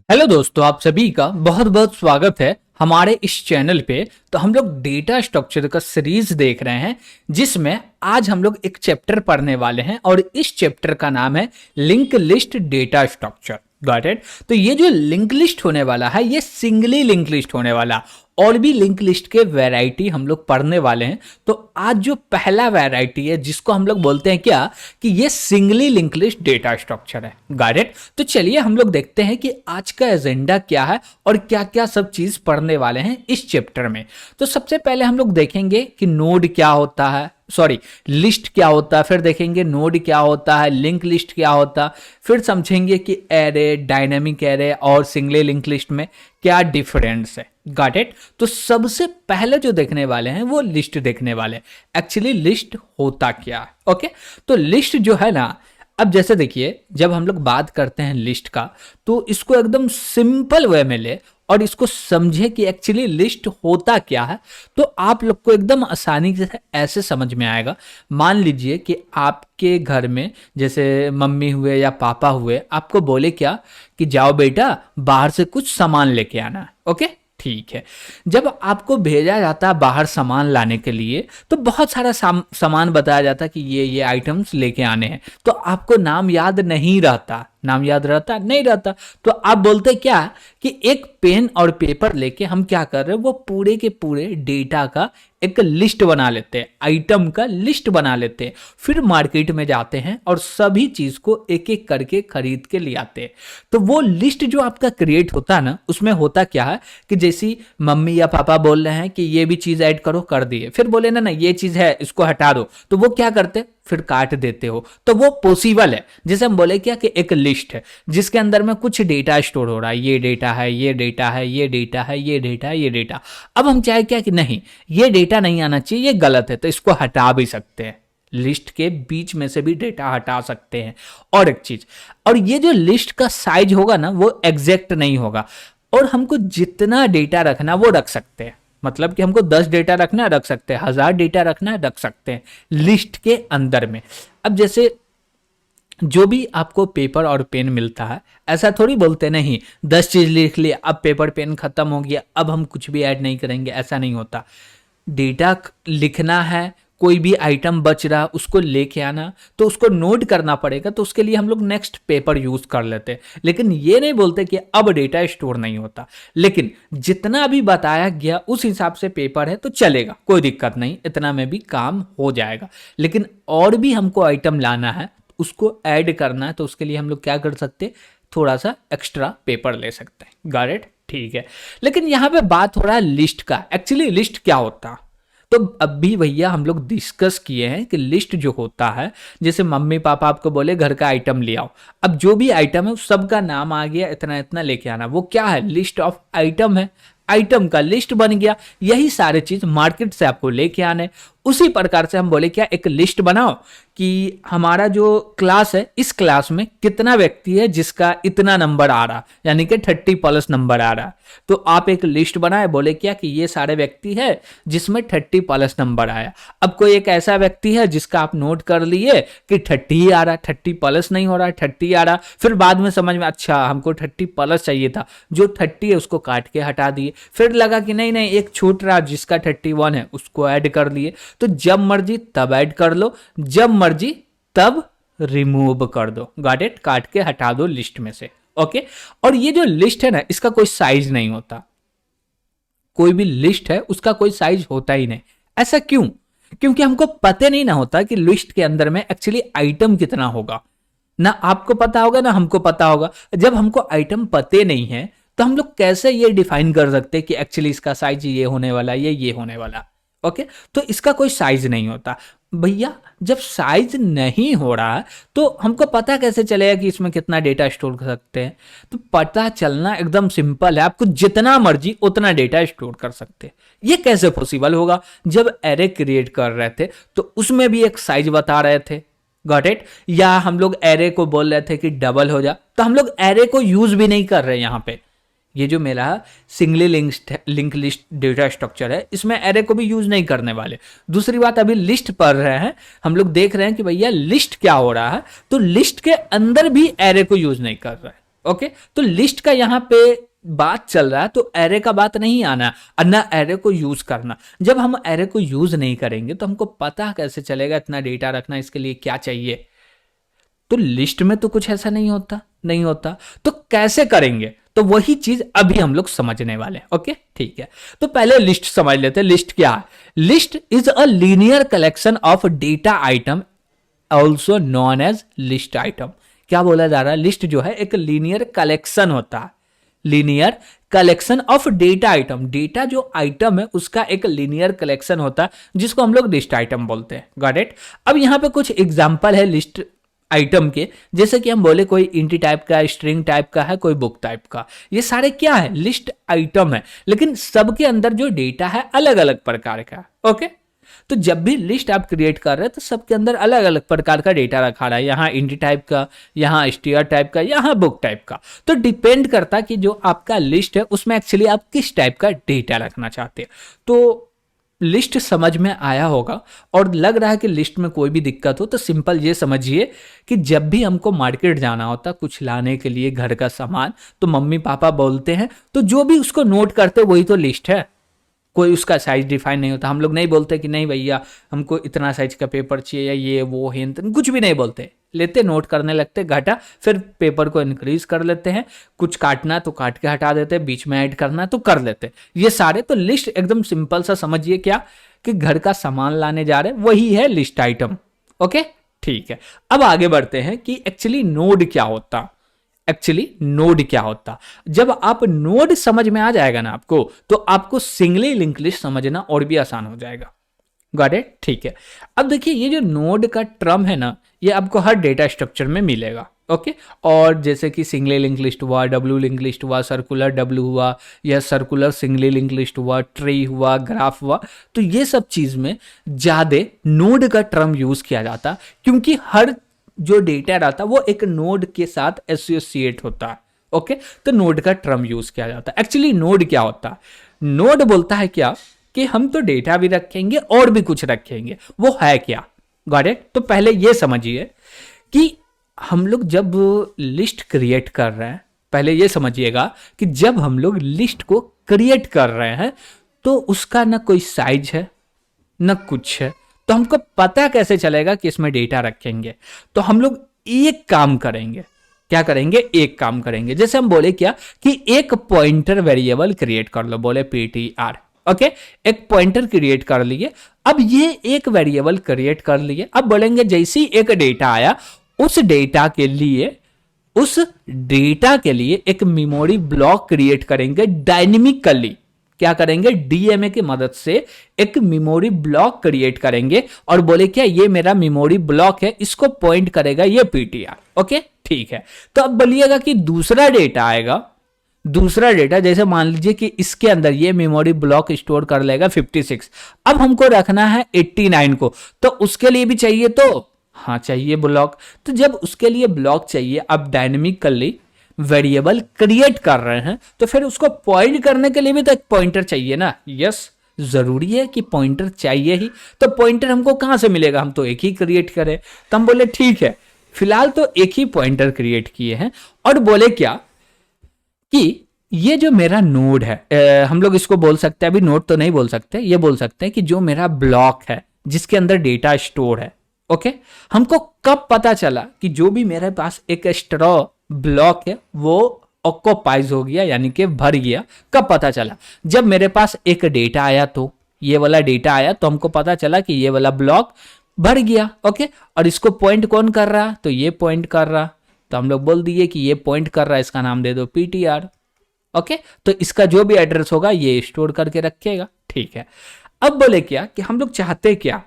Hello दोस्तों, आप सभी का बहुत बहुत स्वागत है हमारे इस चैनल पे। तो हम लोग डेटा स्ट्रक्चर का सीरीज देख रहे हैं, जिसमें आज हम लोग एक चैप्टर पढ़ने वाले हैं और इस चैप्टर का नाम है link list data structure. Got it. तो ये जो लिंक लिस्ट होने वाला है, ये सिंगली लिंक लिस्ट होने वाला, और भी लिंक लिस्ट के वैरायटी हम लोग पढ़ने वाले हैं। तो आज जो पहला वैरायटी है, जिसको हम लोग बोलते हैं क्या, कि ये singly link list data structure है। Got it. तो चलिए हम लोग देखते हैं कि आज का एजेंडा क्या है और क्या क्या सब चीज पढ़ने वाले हैं इस चैप्टर में। तो सबसे पहले हम लोग देखेंगे कि नोड क्या होता है, सॉरी लिस्ट क्या होता है, फिर देखेंगे नोड क्या होता है, लिंक लिस्ट क्या होता है, फिर समझेंगे कि एरे, डायनेमिक एरे और सिंगली लिंक लिस्ट में क्या डिफरेंस है। Got it. तो सबसे पहले जो देखने वाले हैं वो लिस्ट देखने वाले हैं। एक्चुअली लिस्ट होता क्या है। ओके। तो लिस्ट जो है ना, अब जैसे देखिए, जब हम लोग बात करते हैं लिस्ट का, तो इसको एकदम सिंपल वे में ले और इसको समझे कि एक्चुअली लिस्ट होता क्या है, तो आप लोग को एकदम आसानी से ऐसे समझ में आएगा। मान लीजिए कि आपके घर में जैसे मम्मी हुए या पापा हुए, आपको बोले क्या कि जाओ बेटा बाहर से कुछ सामान लेके आना है। ओके, ठीक है। जब आपको भेजा जाता है बाहर सामान लाने के लिए, तो बहुत सारा सामान बताया जाता है कि ये आइटम्स लेके आने हैं। तो आपको नाम याद नहीं रहता, नाम याद रहता नहीं रहता, तो आप बोलते क्या कि एक पेन और पेपर लेके हम क्या कर रहे हैं, वो पूरे के पूरे डेटा का एक लिस्ट बना लेते हैं, आइटम का लिस्ट बना लेते हैं। फिर मार्केट में जाते हैं और सभी चीज को एक एक करके खरीद के ले आते हैं। तो वो लिस्ट जो आपका क्रिएट होता है ना, उसमें होता क्या है कि जैसी मम्मी या पापा बोल रहे हैं कि ये भी चीज ऐड करो, कर दिए, फिर बोले ना ना ये चीज है इसको हटा दो, तो वो क्या करते, फिर काट देते हो। तो वो पॉसिबल है। जैसे हम बोले क्या कि एक लिस्ट है जिसके अंदर में कुछ डेटा स्टोर हो रहा है, ये डेटा है, ये डेटा है, ये डेटा है, ये डेटा है, ये डेटा। अब हम चाहे क्या कि नहीं, ये डेटा नहीं आना चाहिए, ये गलत है, तो इसको हटा भी सकते हैं। लिस्ट के बीच में से भी डेटा हटा सकते हैं। और एक चीज, और ये जो लिस्ट का साइज होगा ना, वो एग्जैक्ट नहीं होगा, और हमको जितना डेटा रखना वो रख सकते हैं। मतलब कि हमको 10 डेटा रखना है, रख सकते हैं, 1000 डेटा रखना है, रख सकते हैं लिस्ट के अंदर में। अब जैसे जो भी आपको पेपर और पेन मिलता है, ऐसा थोड़ी बोलते नहीं 10 चीज लिख लिया, अब पेपर पेन खत्म हो गया, अब हम कुछ भी ऐड नहीं करेंगे, ऐसा नहीं होता। डेटा लिखना है, कोई भी आइटम बच रहा उसको लेके आना, तो उसको नोट करना पड़ेगा, तो उसके लिए हम लोग नेक्स्ट पेपर यूज कर लेते हैं। लेकिन ये नहीं बोलते कि अब डेटा स्टोर नहीं होता। लेकिन जितना अभी बताया गया उस हिसाब से पेपर है तो चलेगा, कोई दिक्कत नहीं, इतना में भी काम हो जाएगा। लेकिन और भी हमको आइटम लाना है, उसको ऐड करना है, तो उसके लिए हम लोग क्या कर सकते, थोड़ा सा एक्स्ट्रा पेपर ले सकते हैं। Got it. ठीक है। लेकिन यहाँ पे बात हो रहा है लिस्ट का। एक्चुअली लिस्ट क्या होता है, तो अभी भैया हम लोग डिस्कस किए हैं कि लिस्ट जो होता है, जैसे मम्मी पापा आपको बोले घर का आइटम ले आओ, अब जो भी आइटम है उस सब का नाम आ गया, इतना इतना लेके आना, वो क्या है, लिस्ट ऑफ आइटम है, आइटम का लिस्ट बन गया। यही सारे चीज मार्केट से आपको लेके आने। उसी प्रकार से हम बोले क्या, एक लिस्ट बनाओ कि हमारा जो क्लास है, इस क्लास में कितना व्यक्ति है जिसका इतना नंबर आ रहा, यानी कि 30+ नंबर आ रहा। तो आप एक लिस्ट बनाए, बोले क्या कि ये सारे व्यक्ति है जिसमें 30+ नंबर आया। अब कोई एक ऐसा व्यक्ति है जिसका आप नोट कर लिए कि 30 ही आ रहा, 30+ नहीं हो रहा, 30 आ रहा। फिर बाद में समझ में, अच्छा हमको 30+ चाहिए था, जो 30 है उसको काट के हटा दिए। फिर लगा कि नहीं नहीं, एक छूट रहा जिसका 31 है, उसको ऐड कर लिए। तो जब मर्जी तब ऐड कर लो, जब मर्जी तब रिमूव कर दो। Got it. काट के हटा दो लिस्ट में से। ओके। और ये जो लिस्ट है ना, इसका कोई साइज नहीं होता। कोई भी लिस्ट है उसका कोई साइज होता ही नहीं। ऐसा क्यों? क्योंकि हमको पता नहीं ना होता कि लिस्ट के अंदर में एक्चुअली आइटम कितना होगा। ना आपको पता होगा ना हमको पता होगा। जब हमको आइटम पते नहीं है, तो हम लोग कैसे ये डिफाइन कर सकते हैं कि एक्चुअली इसका साइज ये होने वाला, ये होने वाला। ओके। तो इसका कोई साइज नहीं होता भैया। जब साइज नहीं हो रहा तो हमको पता कैसे चलेगा कि इसमें कितना डेटा स्टोर कर सकते हैं? तो पता चलना एकदम सिंपल है, आपको जितना मर्जी उतना डेटा स्टोर कर सकते हैं। ये कैसे पॉसिबल होगा? जब एरे क्रिएट कर रहे थे तो उसमें भी एक साइज बता रहे थे। Got it. या हम लोग एरे को बोल रहे थे कि डबल हो जा, तो हम लोग एरे को यूज भी नहीं कर रहे। यहाँ पे ये जो मेरा singly link list data structure है, इसमें एरे को भी यूज नहीं करने वाले। दूसरी बात, अभी लिस्ट पढ़ रहे हैं, हम लोग देख रहे हैं कि भैया लिस्ट क्या हो रहा है, तो लिस्ट के अंदर भी एरे को यूज नहीं कर रहे हैं। ओके, तो लिस्ट का यहाँ पे बात चल रहा है, तो एरे का बात नहीं आना और ना एरे को यूज करना। जब हम एरे को यूज नहीं करेंगे तो हमको पता कैसे चलेगा इतना डेटा रखना, इसके लिए क्या चाहिए? तो लिस्ट में तो कुछ ऐसा नहीं होता, तो कैसे करेंगे? तो वही चीज अभी हम लोग समझने वाले हैं। ओके, ठीक है, तो पहले लिस्ट समझ लेते हैं। लिस्ट क्या है? List is a linear collection of data item, also known as list item. क्या बोला जा रहा है? लिस्ट जो है एक लीनियर कलेक्शन होता है, linear collection of data item. Data जो आइटम है उसका एक लीनियर कलेक्शन होता है जिसको हम लोग लिस्ट आइटम बोलते हैं। Got it? अब यहां पे कुछ एग्जांपल है लिस्ट आइटम के, जैसे कि हम बोले कोई इंटी टाइप का, स्ट्रिंग टाइप का है, कोई बुक टाइप का। ये सारे क्या है? लिस्ट आइटम है, लेकिन सबके अंदर जो डेटा है अलग अलग प्रकार का। ओके, तो जब भी लिस्ट आप क्रिएट कर रहे हैं तो सबके अंदर अलग अलग प्रकार का डेटा रखा रहा है, यहाँ इंटी टाइप का, यहाँ स्टीयर टाइप का, यहाँ बुक टाइप का। तो डिपेंड करता कि जो आपका लिस्ट है उसमें एक्चुअली आप किस टाइप का डेटा रखना चाहते हैं। तो लिस्ट समझ में आया होगा, और लग रहा है कि लिस्ट में कोई भी दिक्कत हो तो सिंपल ये समझिए कि जब भी हमको मार्केट जाना होता कुछ लाने के लिए घर का सामान, तो मम्मी पापा बोलते हैं, तो जो भी उसको नोट करते वही तो लिस्ट है। कोई उसका साइज डिफाइन नहीं होता। हम लोग नहीं बोलते कि नहीं भैया हमको इतना साइज का पेपर चाहिए या ये वो है, कुछ भी नहीं बोलते, लेते नोट करने लगते घटा, फिर पेपर को इंक्रीज कर लेते हैं, कुछ काटना तो काट के हटा देते, बीच में ऐड करना तो कर लेते, ये सारे। तो लिस्ट एकदम सिंपल सा समझिए क्या, कि घर का सामान लाने जा रहे वही है लिस्ट आइटम। ओके, ठीक है, अब आगे बढ़ते हैं कि एक्चुअली नोड क्या होता। जब आप नोड समझ में आ जाएगा ना आपको, तो आपको सिंगली लिंक लिस्ट समझना और भी आसान हो जाएगा। Got it? ठीक है, अब देखिए ये जो नोड का टर्म है ना, ये आपको हर डेटा स्ट्रक्चर में मिलेगा। ओके, और जैसे कि सिंगली लिंक लिस्ट हुआ, डब्ल्यू लिंक लिस्ट हुआ, सर्कुलर डब्ल्यू हुआ, या सर्कुलर सिंगली लिंक लिस्ट हुआ, ट्री हुआ, ग्राफ हुआ, तो ये सब चीज में ज्यादा नोड का टर्म यूज किया जाता, क्योंकि हर जो डेटा रहता है वो एक नोड के साथ एसोसिएट होता है। ओके, तो नोड का टर्म यूज किया जाता है। एक्चुअली नोड क्या होता है? नोड बोलता है क्या, कि हम तो डेटा भी रखेंगे और भी कुछ रखेंगे, वो है क्या? Got it? तो पहले ये समझिए कि हम लोग जब लिस्ट क्रिएट कर रहे हैं, पहले ये समझिएगा कि जब हम लोग लिस्ट को क्रिएट कर रहे हैं तो उसका ना कोई साइज है ना कुछ है, तो हमको पता कैसे चलेगा कि इसमें डेटा रखेंगे? तो हम लोग एक काम करेंगे। क्या करेंगे? एक काम करेंगे। जैसे हम बोले क्या, कि एक पॉइंटर वेरिएबल क्रिएट कर लो, बोले ptr। ओके, एक पॉइंटर क्रिएट कर लिए। अब ये एक वेरिएबल क्रिएट कर लिए, अब बोलेंगे जैसे ही एक डेटा आया उस डेटा के लिए एक मेमोरी ब्लॉक क्रिएट करेंगे डायनेमिकली। क्या करेंगे? डीएमए की मदद से एक मेमोरी ब्लॉक क्रिएट करेंगे और बोले क्या, ये मेरा मेमोरी ब्लॉक है, इसको पॉइंट करेगा ये पीटीआर। ओके, ठीक है, तो अब बोलिएगा कि दूसरा डेटा आएगा, दूसरा डेटा जैसे मान लीजिए कि इसके अंदर ये मेमोरी ब्लॉक स्टोर कर लेगा 56, अब हमको रखना है 89 को, तो उसके लिए भी चाहिए, तो हाँ चाहिए ब्लॉक। तो जब उसके लिए ब्लॉक चाहिए, अब डायनेमिकली वेरिएबल क्रिएट कर रहे हैं, तो फिर उसको पॉइंट करने के लिए भी तो एक पॉइंटर चाहिए ना। यस, जरूरी है कि पॉइंटर चाहिए ही। तो पॉइंटर हमको कहां से मिलेगा? हम तो एक ही क्रिएट करें। तो हम बोले ठीक है, फिलहाल तो एक ही पॉइंटर क्रिएट किए हैं, और बोले क्या कि ये जो मेरा नोड है, हम लोग इसको बोल सकते हैं, अभी नोड तो नहीं बोल सकते, ये बोल सकते हैं कि जो मेरा ब्लॉक है जिसके अंदर डेटा स्टोर है। ओके, हमको कब पता चला कि जो भी मेरे पास एक स्ट्रॉ ब्लॉक है वो ऑक्यूपाइज हो गया, यानी कि भर गया? कब पता चला? जब मेरे पास एक डेटा आया, तो ये वाला डेटा आया, तो हमको पता चला कि ये वाला ब्लॉक भर गया। ओके, और इसको पॉइंट कौन कर रहा? तो ये पॉइंट कर रहा, तो हम लोग बोल दिए कि ये पॉइंट कर रहा है, इसका नाम दे दो पीटीआर। ओके, तो इसका जो भी एड्रेस होगा ये स्टोर करके रखेगा। ठीक है, अब बोले क्या कि हम लोग चाहते क्या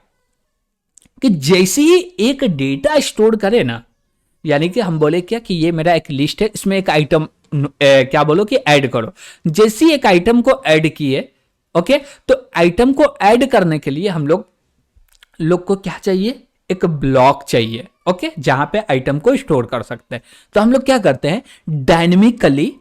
कि जैसे ही एक डेटा स्टोर करे ना, यानी कि हम बोले क्या कि ये मेरा एक लिस्ट है, इसमें एक आइटम क्या बोलो कि ऐड करो। जैसे ही एक आइटम को ऐड किए, ओके, तो आइटम को ऐड करने के लिए हम लोग को क्या चाहिए? एक ब्लॉक चाहिए। ओके, जहां पे आइटम को स्टोर कर सकते हैं। तो हम लोग क्या करते हैं? डायनेमिकली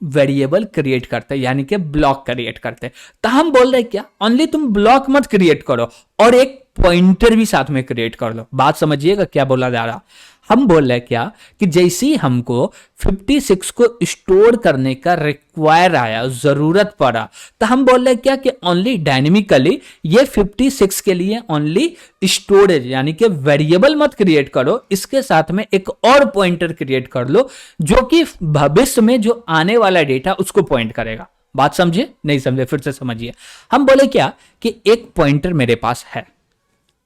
वेरिएबल क्रिएट करते हैं, यानी कि ब्लॉक क्रिएट करते हैं। तो हम बोल रहे हैं क्या, ओनली तुम ब्लॉक मत क्रिएट करो और एक पॉइंटर भी साथ में क्रिएट कर लो। बात समझिएगा क्या बोला जा रहा। हम बोल रहे हैं क्या कि जैसे ही हमको 56 को स्टोर करने का रिक्वायर आया, जरूरत पड़ा, तो हम बोल रहे हैं क्या कि ओनली डायनेमिकली ये 56 के लिए ओनली स्टोरेज यानी कि वेरिएबल मत क्रिएट करो, इसके साथ में एक और पॉइंटर क्रिएट कर लो जो कि भविष्य में जो आने वाला डेटा उसको पॉइंट करेगा। बात समझे? नहीं समझे? फिर से समझिए। हम बोले क्या कि एक पॉइंटर मेरे पास है,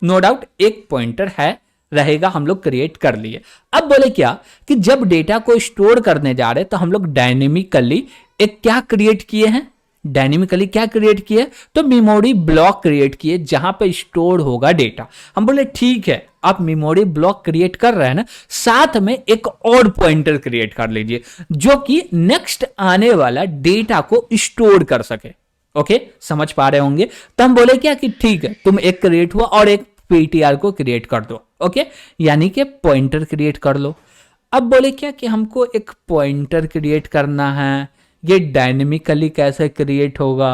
नो डाउट एक पॉइंटर है, रहेगा, हम लोग क्रिएट कर लिए। अब बोले क्या कि जब डेटा को स्टोर करने जा रहे तो हम लोग डायनेमिकली एक क्या क्रिएट किए हैं, डायनेमिकली क्या क्रिएट किए, तो मेमोरी ब्लॉक क्रिएट किए जहां पे स्टोर होगा डेटा। हम बोले ठीक है, आप मेमोरी ब्लॉक क्रिएट कर रहे हैं ना, साथ में एक और पॉइंटर क्रिएट कर लीजिए जो कि नेक्स्ट आने वाला डेटा को स्टोर कर सके। ओके, समझ पा रहे होंगे? तो हम बोले क्या कि ठीक है, तुम एक क्रिएट हुआ और एक पीटीआर को क्रिएट कर दो। ओके, यानी कि पॉइंटर क्रिएट कर लो। अब बोले क्या कि हमको एक पॉइंटर क्रिएट करना है, ये डायनेमिकली कैसे क्रिएट होगा,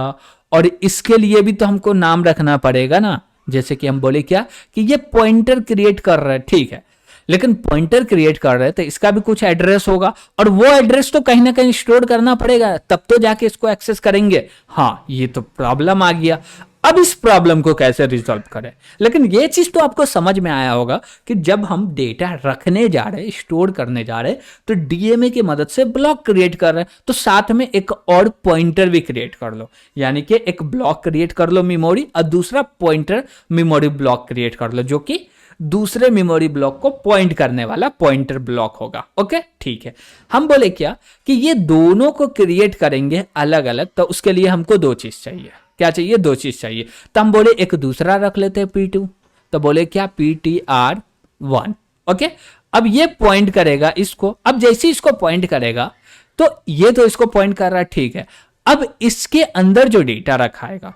और इसके लिए भी तो हमको नाम रखना पड़ेगा ना। जैसे कि हम बोले क्या कि ये पॉइंटर क्रिएट कर रहे हैं, ठीक है, लेकिन पॉइंटर क्रिएट कर रहे हैं तो इसका भी कुछ एड्रेस होगा, और वो एड्रेस तो कहीं ना कहीं स्टोर करना पड़ेगा, तब तो जाके इसको एक्सेस करेंगे। हाँ, ये तो प्रॉब्लम आ गया। अब इस प्रॉब्लम को कैसे रिजॉल्व करें? लेकिन ये चीज तो आपको समझ में आया होगा कि जब हम डेटा रखने जा रहे हैं, स्टोर करने जा रहे हैं, तो डीएमए की मदद से ब्लॉक क्रिएट कर रहे हैं, तो साथ में एक और पॉइंटर भी क्रिएट कर लो, यानी कि एक ब्लॉक क्रिएट कर लो मेमोरी, और दूसरा पॉइंटर मेमोरी ब्लॉक क्रिएट कर लो जो कि दूसरे मेमोरी ब्लॉक को पॉइंट करने वाला पॉइंटर ब्लॉक होगा। ओके, ठीक है। हम बोले क्या कि ये दोनों को क्रिएट करेंगे अलग अलग, तो उसके लिए हमको दो चीज चाहिए। क्या चाहिए? दो चीज चाहिए। तो हम बोले एक दूसरा रख लेते हैं P2, तो बोले क्या PTR1। ओके, अब ये पॉइंट करेगा इसको। अब जैसे इसको पॉइंट करेगा तो ये तो इसको पॉइंट कर रहा है, ठीक है। अब इसके अंदर जो डेटा रखाएगा,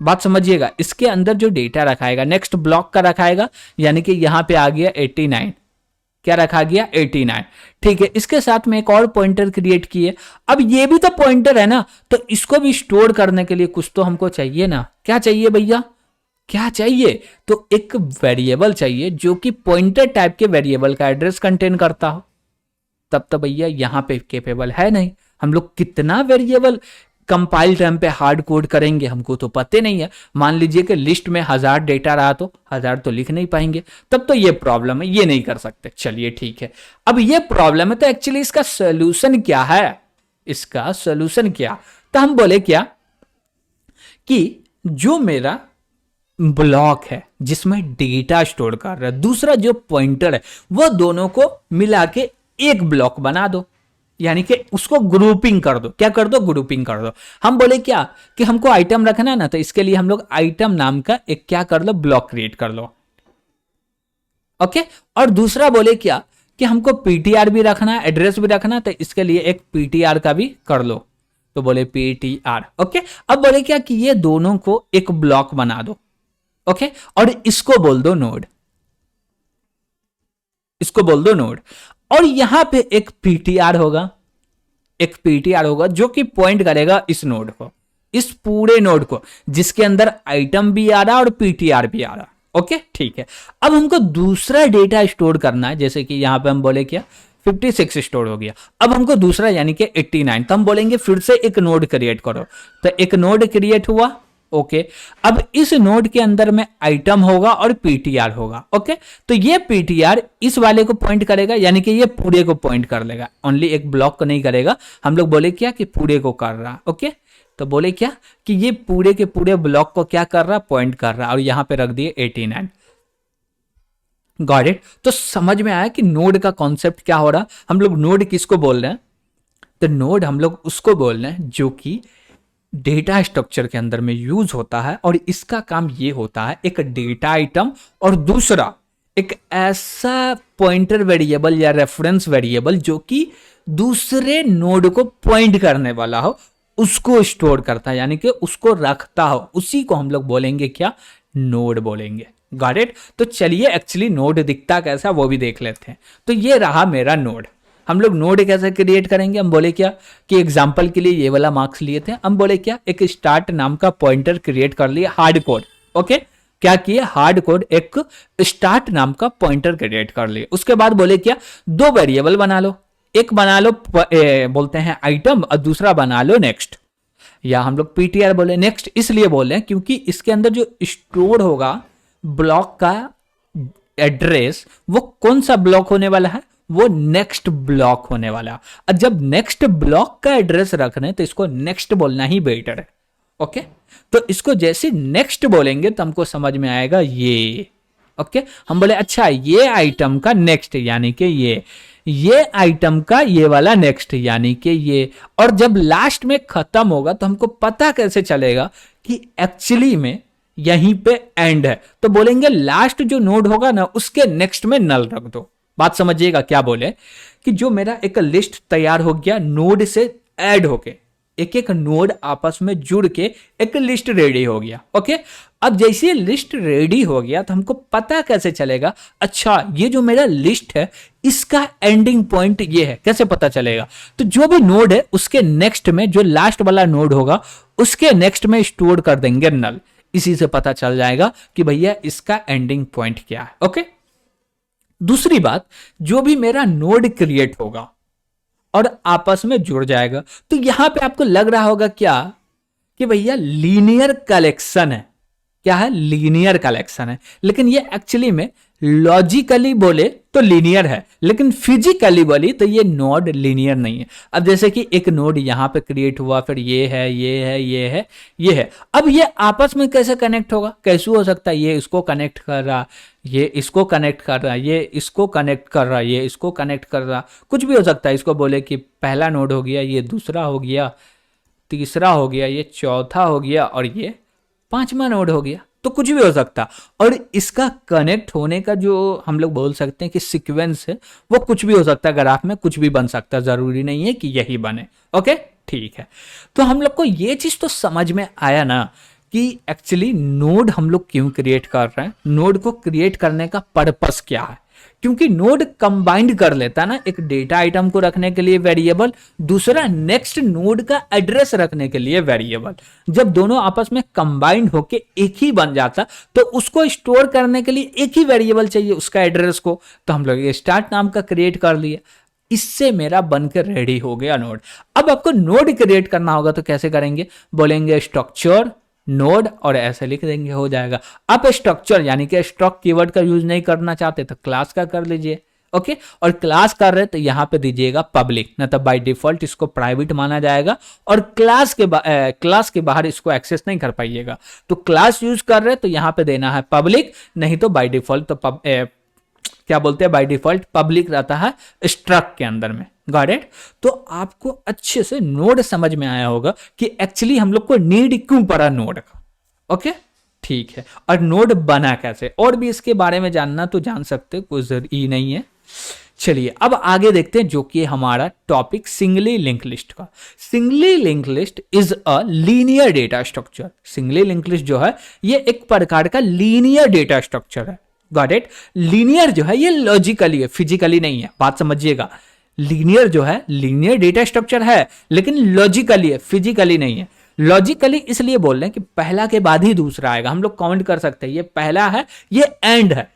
बात समझिएगा, इसके अंदर जो डेटा रखाएगा नेक्स्ट ब्लॉक का रखाएगा, यानी कि यहां पे आ गया 89, क्या रखा गया 89, ठीक है। इसके साथ में एक और पॉइंटर क्रिएट किए। अब ये भी तो पॉइंटर है ना, तो इसको भी स्टोर करने के लिए कुछ तो हमको चाहिए ना। क्या चाहिए भैया? क्या चाहिए? तो एक वेरिएबल चाहिए जो कि पॉइंटर टाइप के वेरिएबल का एड्रेस कंटेन करता हो। तब तो भैया यहां पे केपेबल है नहीं। हम लोग कितना वेरिएबल कंपाइल टाइम पे हार्ड कोड करेंगे, हमको तो पते नहीं है। मान लीजिए कि लिस्ट में 1000 डेटा रहा तो 1000 तो लिख नहीं पाएंगे, तब तो ये प्रॉब्लम है, ये नहीं कर सकते। चलिए ठीक है, अब ये प्रॉब्लम है तो एक्चुअली इसका सोल्यूशन क्या है? इसका सोल्यूशन क्या? तो हम बोले क्या कि जो मेरा ब्लॉक है जिसमें डेटा स्टोर कर रहा है, दूसरा जो पॉइंटर है, वो दोनों को मिला के एक ब्लॉक बना दो, यानी कि उसको ग्रुपिंग कर दो। क्या कर दो? ग्रुपिंग कर दो। हम बोले क्या कि हमको आइटम रखना है ना, तो इसके लिए हम लोग आइटम नाम का एक क्या कर लो, ब्लॉक क्रिएट कर लो। ओके, और दूसरा बोले क्या कि हमको पीटीआर भी रखना है, एड्रेस भी रखना है, तो इसके लिए एक पीटीआर का भी कर लो, तो बोले पीटीआर। ओके, अब बोले क्या कि ये दोनों को एक ब्लॉक बना दो। ओके, और इसको बोल दो नोड, इसको बोल दो नोड, और यहां पे एक पीटीआर होगा, एक पीटीआर होगा जो कि पॉइंट करेगा इस नोड को, इस पूरे नोड को, जिसके अंदर आइटम भी आ रहा और पीटीआर भी आ रहा। ओके, ठीक है। अब हमको दूसरा डेटा स्टोर करना है, जैसे कि यहां पे हम बोले क्या 56 स्टोर हो गया, अब हमको दूसरा यानी कि 89, तो हम बोलेंगे फिर से एक नोड क्रिएट करो, तो एक नोड क्रिएट हुआ। ओके, अब इस नोड के अंदर में आइटम होगा और पीटीआर होगा। ओके, तो ये पीटीआर इस वाले को पॉइंट करेगा, यानी कि ये पूरे को पॉइंट कर लेगा, ओनली एक ब्लॉक को नहीं करेगा। हम लोग बोले क्या कि पूरे को कर रहा। ओके, तो बोले क्या कि ये पूरे के पूरे ब्लॉक को क्या कर रहा, पॉइंट कर रहा, और यहां पे रख दिए 89। Got it? तो समझ में आया कि नोड का कॉन्सेप्ट क्या हो रहा। हम लोग नोड किसको बोल रहे हैं? तो नोड हम लोग उसको बोल रहे हैं जो कि डेटा स्ट्रक्चर के अंदर में यूज होता है, और इसका काम ये होता है एक डेटा आइटम और दूसरा एक ऐसा पॉइंटर वेरिएबल या रेफरेंस वेरिएबल जो कि दूसरे नोड को पॉइंट करने वाला हो, उसको स्टोर करता है, यानी कि उसको रखता हो, उसी को हम लोग बोलेंगे क्या, नोड बोलेंगे। Got it? तो चलिए एक्चुअली नोड दिखता कैसा वो भी देख लेते हैं। तो ये रहा मेरा नोड। हम लोग नोड कैसे क्रिएट करेंगे? हम बोले क्या कि एग्जांपल के लिए ये वाला मार्क्स लिए थे, हम बोले क्या एक स्टार्ट नाम का पॉइंटर क्रिएट कर लिया, हार्ड कोड। ओके, क्या किए, हार्ड कोड एक स्टार्ट नाम का पॉइंटर क्रिएट कर लिए। उसके बाद बोले क्या, दो वेरिएबल बना लो, एक बना लो बोलते हैं आइटम और दूसरा बना लो नेक्स्ट, या हम लोग पीटीआर बोले। नेक्स्ट इसलिए बोले क्योंकि इसके अंदर जो स्टोर होगा ब्लॉक का एड्रेस, वो कौन सा ब्लॉक होने वाला है, वो नेक्स्ट ब्लॉक होने वाला। और जब नेक्स्ट ब्लॉक का एड्रेस रख रहे हैं तो इसको नेक्स्ट बोलना ही बेटर है। ओके, तो इसको जैसे नेक्स्ट बोलेंगे तो हमको समझ में आएगा ये। ओके, हम बोले अच्छा ये आइटम का नेक्स्ट यानी कि ये आइटम का ये वाला नेक्स्ट यानी कि ये। और जब लास्ट में खत्म होगा तो हमको पता कैसे चलेगा कि एक्चुअली में यहीं पे एंड है, तो बोलेंगे लास्ट जो नोड होगा ना उसके नेक्स्ट में नल रख दो। बात समझिएगा क्या बोले, कि जो मेरा एक लिस्ट तैयार हो गया नोड से ऐड होके, एक एक नोड आपस में जुड़ के एक लिस्ट रेडी हो गया। ओके, अब जैसे लिस्ट रेडी हो गया तो हमको पता कैसे चलेगा, अच्छा ये जो मेरा लिस्ट है इसका एंडिंग पॉइंट ये है, कैसे पता चलेगा, तो जो भी नोड है उसके नेक्स्ट में जो लास्ट वाला नोड होगा उसके नेक्स्ट में स्टोर कर देंगे नल। इसी से पता चल जाएगा कि भैया इसका एंडिंग पॉइंट क्या है। ओके, दूसरी बात, जो भी मेरा नोड क्रिएट होगा और आपस में जुड़ जाएगा, तो यहां पे आपको लग रहा होगा क्या कि भैया लीनियर कलेक्शन है। क्या है, लीनियर कलेक्शन है, लेकिन ये एक्चुअली में लॉजिकली बोले तो लीनियर है, लेकिन फिजिकली बोली तो ये नोड लीनियर नहीं है। अब जैसे कि एक नोड यहां पे क्रिएट हुआ, फिर ये है, ये है, ये है, ये है, अब ये आपस में कैसे कनेक्ट होगा, कैसे हो सकता है, ये इसको कनेक्ट कर रहा, ये इसको कनेक्ट कर रहा, ये इसको कनेक्ट कर रहा, ये इसको कनेक्ट कर रहा, कुछ भी हो सकता है। इसको बोले कि पहला नोड हो गया, ये दूसरा हो गया, तीसरा हो गया, ये चौथा हो गया और ये पांचवा नोड हो गया, तो कुछ भी हो सकता। और इसका कनेक्ट होने का जो हम लोग बोल सकते हैं कि सीक्वेंस है, वो कुछ भी हो सकता है, ग्राफ में कुछ भी बन सकता है, जरूरी नहीं है कि यही बने। ओके, ठीक है, तो हम लोग को ये चीज तो समझ में आया ना कि एक्चुअली नोड हम लोग क्यों क्रिएट कर रहे हैं, नोड को क्रिएट करने का पर्पस क्या है। क्योंकि नोड कंबाइंड कर लेता है ना, एक डेटा आइटम को रखने के लिए वेरिएबल, दूसरा नेक्स्ट नोड का एड्रेस रखने के लिए वेरिएबल। जब दोनों आपस में कंबाइंड होके एक ही बन जाता तो उसको स्टोर करने के लिए एक ही वेरिएबल चाहिए, उसका एड्रेस को। तो हम लोग ये स्टार्ट नाम का क्रिएट कर लिए, इससे मेरा बनकर रेडी हो गया नोड। अब आपको नोड क्रिएट करना होगा तो कैसे करेंगे, बोलेंगे स्ट्रक्चर नोड और ऐसे लिख देंगे, हो जाएगा। आप स्ट्रक्चर यानी कि स्ट्रक्ट कीवर्ड का यूज नहीं करना चाहते तो क्लास का कर लीजिए। ओके, और क्लास कर रहे तो यहां पे दीजिएगा पब्लिक, न तो बाय डिफॉल्ट इसको प्राइवेट माना जाएगा और क्लास के बाहर इसको एक्सेस नहीं कर पाइएगा। तो क्लास यूज कर रहे तो यहां पे देना है पब्लिक, नहीं तो बाय डिफॉल्ट तो क्या बोलते हैं, बाय डिफॉल्ट पब्लिक रहता है स्ट्रक्ट के अंदर में। Got it? तो आपको अच्छे से नोड समझ में आया होगा कि एक्चुअली हम लोग को नीड क्यों पड़ा नोड का। ओके, ठीक है, और नोड बना कैसे, और भी इसके बारे में जानना तो जान सकते, कोई जरूरी नहीं है। चलिए अब आगे देखते हैं, जो कि हमारा टॉपिक सिंगली लिंक लिस्ट का। Singly link list is a linear data structure. Singly link list जो है ये एक प्रकार का लीनियर डेटा स्ट्रक्चर है। Got it? लीनियर जो है ये लॉजिकली है, फिजिकली नहीं है, बात समझिएगा। लीनियर जो है लीनियर डेटा स्ट्रक्चर है, लेकिन लॉजिकली है, फिजिकली नहीं है। लॉजिकली इसलिए बोल रहे हैं कि पहला के बाद ही दूसरा आएगा, हम लोग काउंट कर सकते हैं, ये पहला है, ये एंड है,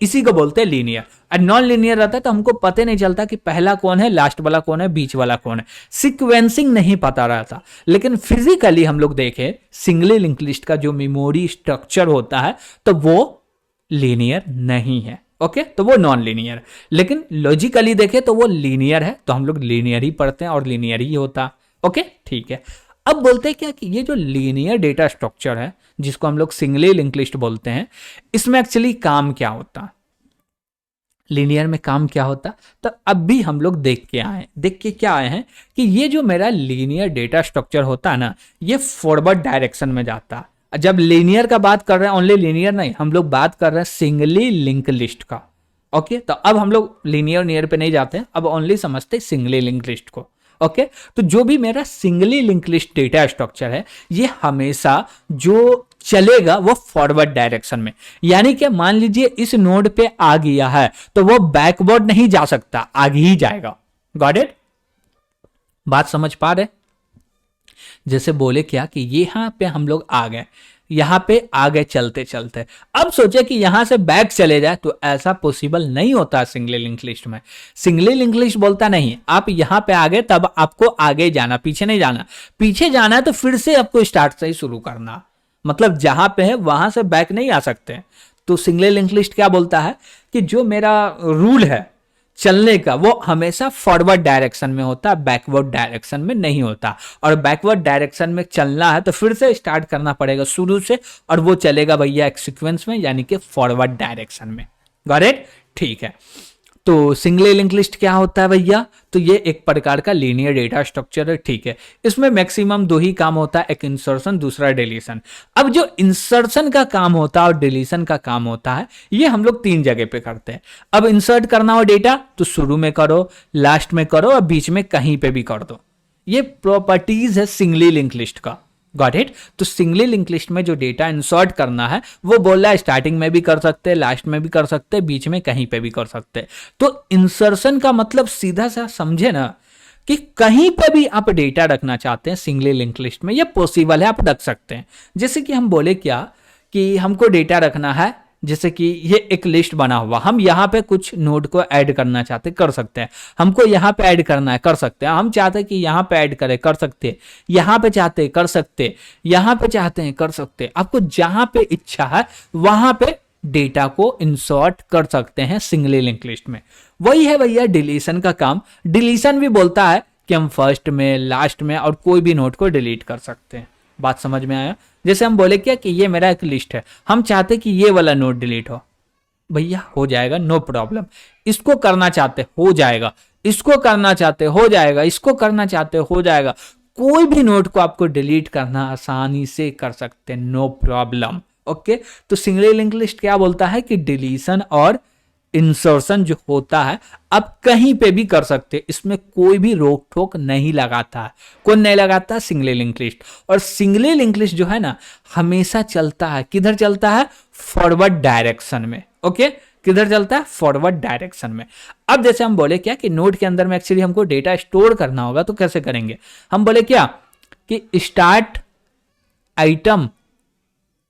इसी को बोलते हैं लीनियर। और नॉन लीनियर रहता है तो हमको पता नहीं चलता कि पहला कौन है, लास्ट वाला कौन है, बीच वाला कौन है, सीक्वेंसिंग नहीं पता रहता। लेकिन फिजिकली हम लोग देखें सिंगली लिंक लिस्ट का जो मेमोरी स्ट्रक्चर होता है तो वो लीनियर नहीं है। ओके, तो वो नॉन लीनियर। लेकिन लॉजिकली देखें तो वो लीनियर है, तो हम लोग लीनियर ही पढ़ते हैं और लीनियर ही होता। ओके, ठीक है। अब बोलते हैं क्या कि ये जो लीनियर डेटा स्ट्रक्चर है जिसको हम लोग सिंगली लिंक लिस्ट बोलते हैं, इसमें एक्चुअली काम क्या होता है, लीनियर में काम क्या होता, तो अब भी हम लोग देख के क्या आए हैं कि ये जो मेरा लीनियर डेटा स्ट्रक्चर होता है ना, ये फॉरवर्ड डायरेक्शन में जाता है। जब लीनियर का बात कर रहे हैं, ओनली लीनियर नहीं, हम लोग बात कर रहे हैं सिंगली लिंक लिस्ट का। ओके, तो अब हम लोग लीनियर नियर पे नहीं जाते हैं, अब ओनली समझते हैं सिंगली लिंक लिस्ट को। ओके, तो जो भी मेरा singly link list data structure है, ये हमेशा जो चलेगा वो फॉरवर्ड डायरेक्शन में। यानी कि मान लीजिए इस नोड पे आ गया है तो वो बैकवर्ड नहीं जा सकता, आगे ही जाएगा। Got it? बात समझ पा रहे? जैसे बोले क्या कि यहां पे हम लोग आ गए, यहाँ पे आगे चलते चलते। अब सोचे कि यहां से बैक चले जाए, तो ऐसा पॉसिबल नहीं होता सिंगली लिंक लिस्ट में। सिंगली लिंक लिस्ट बोलता नहीं, आप यहाँ पे आगे तब आपको आगे जाना, पीछे नहीं जाना। पीछे जाना है तो फिर से आपको स्टार्ट से ही शुरू करना, मतलब जहां पे है वहां से बैक नहीं आ सकते। तो सिंगली लिंक लिस्ट क्या बोलता है कि जो मेरा रूल है चलने का, वो हमेशा फॉरवर्ड डायरेक्शन में होता है, बैकवर्ड डायरेक्शन में नहीं होता। और बैकवर्ड डायरेक्शन में चलना है तो फिर से स्टार्ट करना पड़ेगा शुरू से, और वो चलेगा भैया एक सीक्वेंस में, यानी कि फॉरवर्ड डायरेक्शन में। Got it? ठीक है। तो सिंगली लिंक लिस्ट क्या होता है भैया? तो ये एक प्रकार का लीनियर डेटा स्ट्रक्चर है, ठीक है। इसमें मैक्सिमम दो ही काम होता है, एक इंसर्शन, दूसरा डिलीशन। अब जो इंसर्शन का काम होता है और डिलीशन का काम होता है, ये हम लोग तीन जगह पे करते हैं। अब इंसर्ट करना हो डेटा तो शुरू में करो, लास्ट में करो, और बीच में कहीं पे भी कर दो। ये प्रॉपर्टीज है सिंगली लिंक लिस्ट का। Got it? तो सिंगली लिंक लिस्ट में जो डेटा इंसर्ट करना है, वो बोल रहा है स्टार्टिंग में भी कर सकते हैं, लास्ट में भी कर सकते हैं, बीच में कहीं पे भी कर सकते हैं। तो इंसर्शन का मतलब सीधा सा समझे ना कि कहीं पे भी आप डेटा रखना चाहते हैं सिंगली लिंक लिस्ट में, ये पॉसिबल है, आप रख सकते हैं। जैसे कि हम बोले क्या कि हमको डेटा रखना है, जैसे कि ये एक लिस्ट बना हुआ, हम यहाँ पे कुछ नोड को ऐड करना चाहते, कर सकते हैं। हमको यहाँ पे ऐड करना है, कर सकते हैं। हम चाहते हैं कि यहाँ पे ऐड करें, कर सकते हैं। यहाँ पे चाहते हैं, कर सकते हैं। यहाँ पे चाहते हैं, कर सकते हैं। आपको जहां पे इच्छा है वहां पे डेटा को इंसर्ट कर सकते हैं सिंगली लिंक लिस्ट में। वही है भैया डिलीशन का काम। डिलीशन भी बोलता है कि हम फर्स्ट में, लास्ट में और कोई भी नोड को डिलीट कर सकते हैं। बात समझ में आया? जैसे हम बोले क्या कि ये मेरा एक लिस्ट है, हम चाहते कि ये वाला नोड डिलीट हो, भैया हो जाएगा, नो प्रॉब्लम। इसको करना चाहते हो जाएगा, इसको करना चाहते हो जाएगा, इसको करना चाहते हो जाएगा। कोई भी नोड को आपको डिलीट करना आसानी से कर सकते हैं, नो प्रॉब्लम। ओके, तो सिंगली लिंक लिस्ट क्या बोलता है कि डिलीशन और इंसर्शन जो होता है आप कहीं पे भी कर सकते, इसमें कोई भी रोक टोक नहीं लगाता है। कौन नहीं लगाता? Singly link list. और सिंगली लिंक लिस्ट जो है ना, हमेशा चलता है, किधर चलता है? फॉरवर्ड डायरेक्शन में। ओके, किधर चलता है? फॉरवर्ड डायरेक्शन में। अब जैसे हम बोले क्या कि नोड के अंदर में एक्चुअली हमको डेटा स्टोर करना होगा, तो कैसे करेंगे? हम बोले क्या कि स्टार्ट आइटम,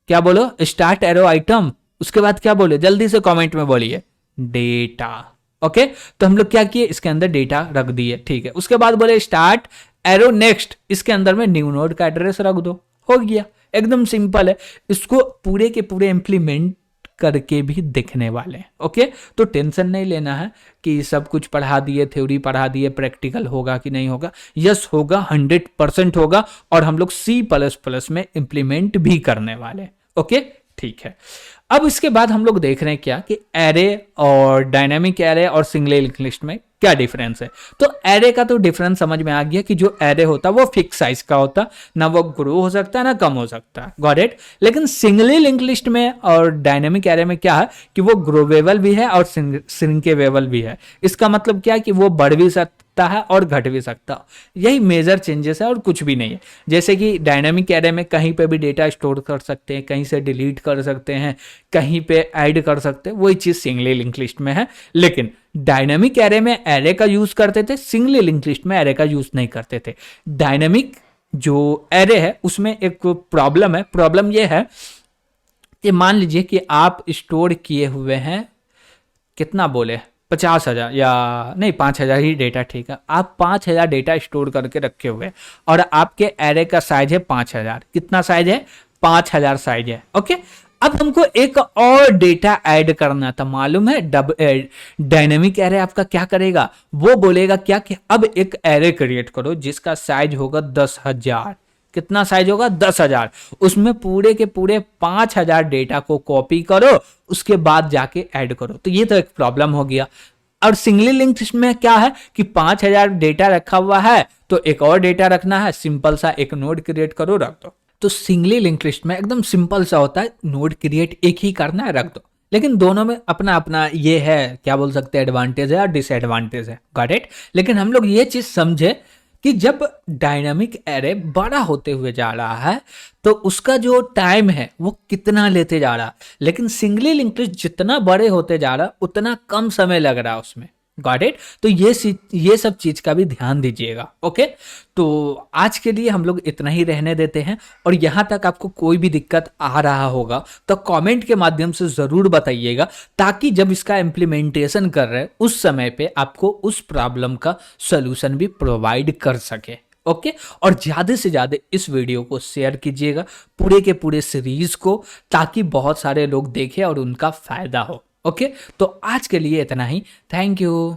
क्या बोलो? Start arrow item. उसके बाद क्या बोले? जल्दी से कमेंट में बोलिए, डेटा। ओके, तो हम लोग क्या किए, इसके अंदर डेटा रख दिए, ठीक है। उसके बाद बोले स्टार्ट एरो नेक्स्ट, इसके अंदर में न्यू नोड का एड्रेस रख दो, हो गया। एकदम सिंपल है। इसको पूरे के पूरे इंप्लीमेंट करके भी देखने वाले। ओके, तो टेंशन नहीं लेना है कि सब कुछ पढ़ा दिए, थ्योरी पढ़ा दिए, प्रैक्टिकल होगा कि नहीं होगा। यस होगा, 100% होगा, और हम लोग C++ में इंप्लीमेंट भी करने वाले। ओके, ठीक है। अब इसके बाद हम लोग देख रहे हैं क्या कि एरे और डायनामिक एरे और सिंगली लिंक लिस्ट में क्या डिफरेंस है। तो एरे का तो डिफरेंस समझ में आ गया कि जो एरे होता है वो फिक्स साइज का होता, ना वो ग्रो हो सकता है ना कम हो सकता है। Got it? लेकिन सिंगली लिंक लिस्ट में और डायनामिक एरे में क्या है कि वो ग्रोवेबल भी है और श्रिंकेबल भी है। इसका मतलब क्या है कि वो बढ़ भी सकता है और घट भी सकता। यही मेजर चेंजेस है और कुछ भी नहीं है। जैसे कि डायनामिक एरे में कहीं पे भी डेटा स्टोर कर सकते हैं, कहीं से डिलीट कर सकते हैं, कहीं पे ऐड कर सकते हैं, वही चीज सिंगली लिंक लिस्ट में है। लेकिन डायनामिक एरे में एरे का यूज करते थे, सिंगली लिंक लिस्ट में एरे का यूज नहीं करते थे। डायनामिक जो एरे है उसमें एक प्रॉब्लम है। प्रॉब्लम ये है कि मान लीजिए कि आप स्टोर किए हुए हैं, कितना बोले, 50,000 या नहीं 5,000 ही डेटा, ठीक है। आप 5,000 डेटा स्टोर करके रखे हुए और आपके एरे का साइज है 5,000। कितना साइज है? 5,000 साइज है। ओके, अब हमको एक और डेटा ऐड करना था, मालूम है? डायनेमिक एरे आपका क्या करेगा? वो बोलेगा क्या कि अब एक एरे क्रिएट करो जिसका साइज होगा 10,000। कितना साइज होगा? 10,000। उसमें पूरे के पूरे 5,000 डेटा को कॉपी करो, उसके बाद जाके ऐड करो। तो ये तो एक प्रॉब्लम हो गया। और सिंगली लिंक में क्या है कि 5,000 डेटा रखा हुआ है, तो एक और डेटा रखना है, सिंपल सा एक नोड क्रिएट करो, रख दो। तो सिंगली लिंक लिस्ट में एकदम सिंपल सा होता है, नोड क्रिएट एक ही करना है, रख दो। लेकिन दोनों में अपना अपना ये है, क्या बोल सकते हैं, एडवांटेज है और डिसएडवांटेज है। Got it? लेकिन हम लोग ये चीज समझे कि जब डायनामिक एरे बड़ा होते हुए जा रहा है तो उसका जो टाइम है वो कितना लेते जा रहा है, लेकिन सिंगली लिंक लिस्ट जितना बड़े होते जा रहा है उतना कम समय लग रहा है उसमें। Got it. तो ये सब चीज का भी ध्यान दीजिएगा। ओके, तो आज के लिए हम लोग इतना ही रहने देते हैं। और यहां तक आपको कोई भी दिक्कत आ रहा होगा तो कमेंट के माध्यम से जरूर बताइएगा, ताकि जब इसका इम्प्लीमेंटेशन कर रहे हैं उस समय पे आपको उस प्रॉब्लम का सोल्यूशन भी प्रोवाइड कर सके। ओके, और ज्यादा से ज्यादा इस वीडियो को शेयर कीजिएगा, पूरे के पूरे सीरीज को, ताकि बहुत सारे लोग देखें और उनका फायदा हो। ओके, तो आज के लिए इतना ही। Thank you.